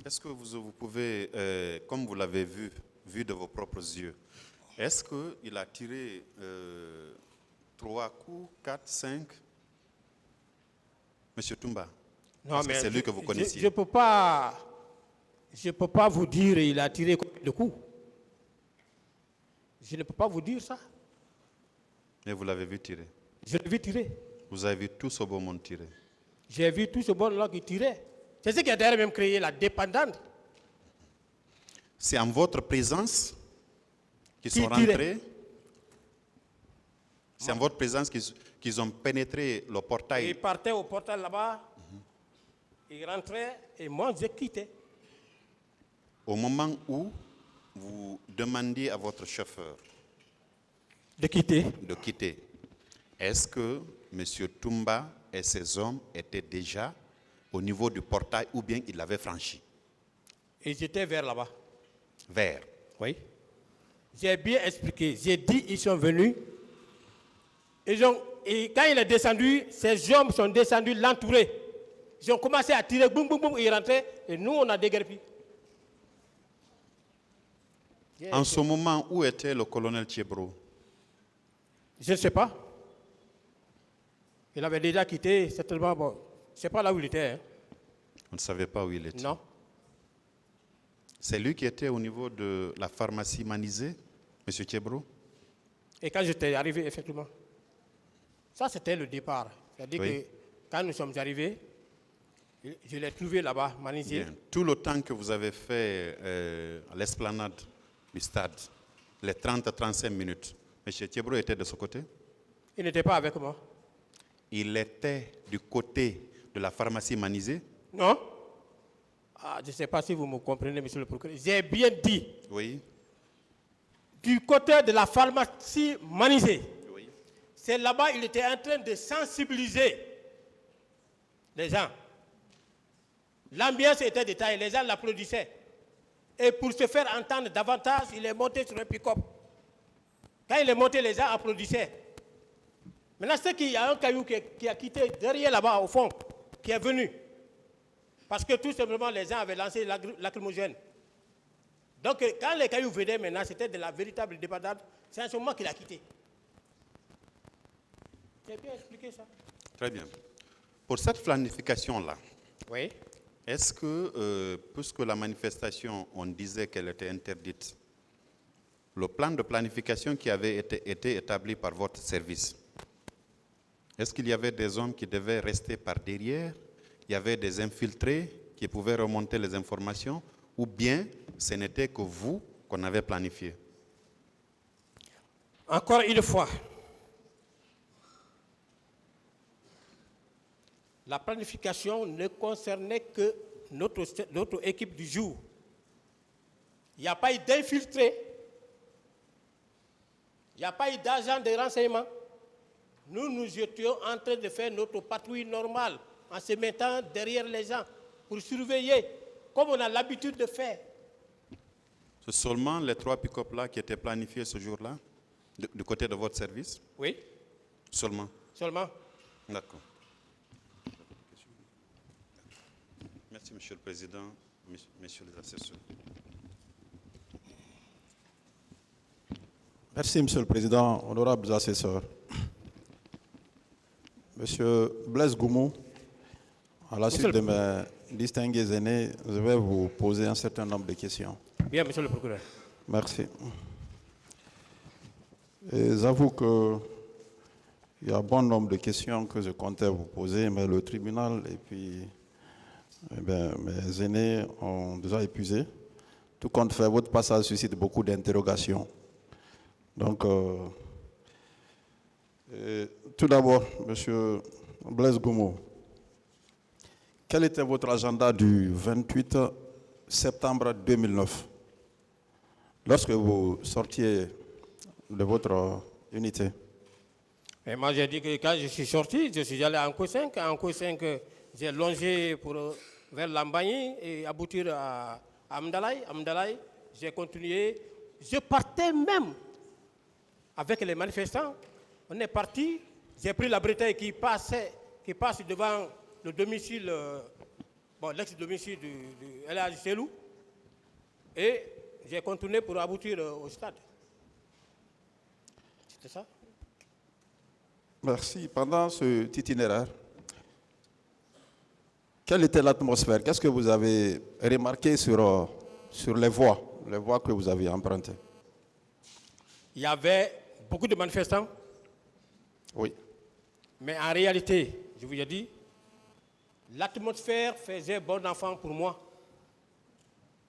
Est-ce que vous pouvez, comme vous l'avez vu de vos propres yeux, est-ce qu'il a tiré 3 coups, 4, 5? Monsieur Toumba, Non, mais c'est lui que vous connaissiez. Je ne peux pas vous dire il a tiré combien de coups. Je ne peux pas vous dire ça. Mais vous l'avez vu tirer. Je l'ai vu tirer. Vous avez vu tout ce beau monde tirer. J'ai vu tout ce bon-là qui tirait. C'est ce qui a d'ailleurs même créé la dépendance. C'est en votre présence qu'ils sont tirait. rentrés. C'est en votre présence qu'ils ont pénétré le portail. Ils partaient au portail là-bas. Ils rentraient et moi j'ai quitté. Au moment où vous demandiez à votre chauffeur de quitter, est-ce que M. Toumba et ses hommes étaient déjà au niveau du portail ou bien ils l'avaient franchi? Ils étaient vers là-bas. Vers? Oui. J'ai bien expliqué. J'ai dit ils sont venus. Et quand il est descendu, ces hommes sont descendus l'entourer. Ils ont commencé à tirer, boum, boum, boum, ils rentraient. Et nous, on a déguerpi. En ce moment, où était le colonel Thiebro? Je ne sais pas. Il avait déjà quitté, certainement. Bon, je ne sais pas là où il était. Hein. Vous ne savez pas où il était? Non. C'est lui qui était au niveau de la pharmacie Manizé, M. Thiebro? Et quand j'étais arrivé, effectivement, ça c'était le départ. C'est-à-dire que quand nous sommes arrivés, je l'ai trouvé là-bas, Manizé. Bien. Tout le temps que vous avez fait à l'esplanade du stade, les 30-35 minutes, M. Thiebro était de ce côté? Il n'était pas avec moi. Il était du côté de la pharmacie Manizé? Non. Ah, je ne sais pas si vous me comprenez, monsieur le procureur. J'ai bien dit. Oui. Du côté de la pharmacie Manizé. Oui. C'est là-bas il était en train de sensibiliser les gens. L'ambiance était détaillée, les gens l'applaudissaient. Et pour se faire entendre davantage, il est monté sur un pick-up. Quand il est monté, les gens applaudissaient. Maintenant, c'est qu'il y a un caillou qui a quitté derrière là-bas, au fond, qui est venu. Parce que tout simplement, les gens avaient lancé lacrymogène. Donc, quand les cailloux venaient maintenant, c'était de la véritable débandade. C'est en ce moment qu'il a quitté. J'ai bien expliqué ça. Très bien. Pour cette planification-là, oui. Est-ce que, puisque la manifestation, on disait qu'elle était interdite, le plan de planification qui avait été établi par votre service, est-ce qu'il y avait des hommes qui devaient rester par derrière? Il y avait des infiltrés qui pouvaient remonter les informations? Ou bien ce n'était que vous qu'on avait planifié? Encore une fois, la planification ne concernait que notre équipe du jour. Il n'y a pas eu d'infiltrés. Il n'y a pas eu d'agent de renseignement. Nous étions en train de faire notre patrouille normale en se mettant derrière les gens pour surveiller, comme on a l'habitude de faire. C'est seulement les 3 pick-up là qui étaient planifiés ce jour-là, du côté de votre service? Oui. Seulement? Seulement. D'accord. Merci, Monsieur le Président, Messieurs les assesseurs. Merci, Monsieur le Président, honorables assesseurs. Monsieur Blaise Goumou, à la suite de mes distingués aînés, je vais vous poser un certain nombre de questions. Bien, Monsieur le Procureur. Merci. J'avoue qu'il y a un bon nombre de questions que je comptais vous poser, mais le tribunal et puis mes aînés ont déjà épuisé. Tout compte fait, votre passage suscite beaucoup d'interrogations. Donc, tout d'abord, Monsieur Blaise Goumou, quel était votre agenda du 28 septembre 2009, lorsque vous sortiez de votre unité? Et moi, j'ai dit que quand je suis sorti, je suis allé en Anko 5. En Anko 5, j'ai longé vers Lambagny et aboutir à Amdalaï. Amdalaï, j'ai continué. Je partais même avec les manifestants. On est parti. J'ai pris la bretelle qui passe devant le domicile bon, l'ex-domicile de El Hadji Selou, et j'ai contourné pour aboutir au stade. C'était ça. Merci. Pendant ce itinéraire, quelle était l'atmosphère? Qu'est-ce que vous avez remarqué sur les voies que vous avez empruntées? Il y avait beaucoup de manifestants. Oui. Mais en réalité, je vous ai dit, l'atmosphère faisait bon enfant pour moi.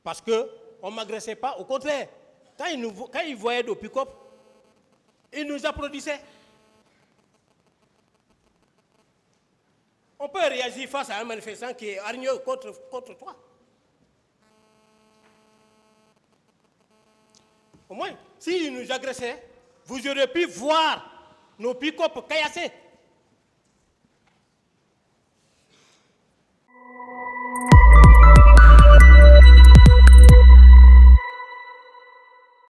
Parce qu'on ne m'agressait pas, au contraire. Quand ils voyaient nos pick-up, ils nous applaudissaient. On peut réagir face à un manifestant qui est hargneux contre toi. Au moins, s'ils nous agressaient, vous auriez pu voir nos pick-up caillassés.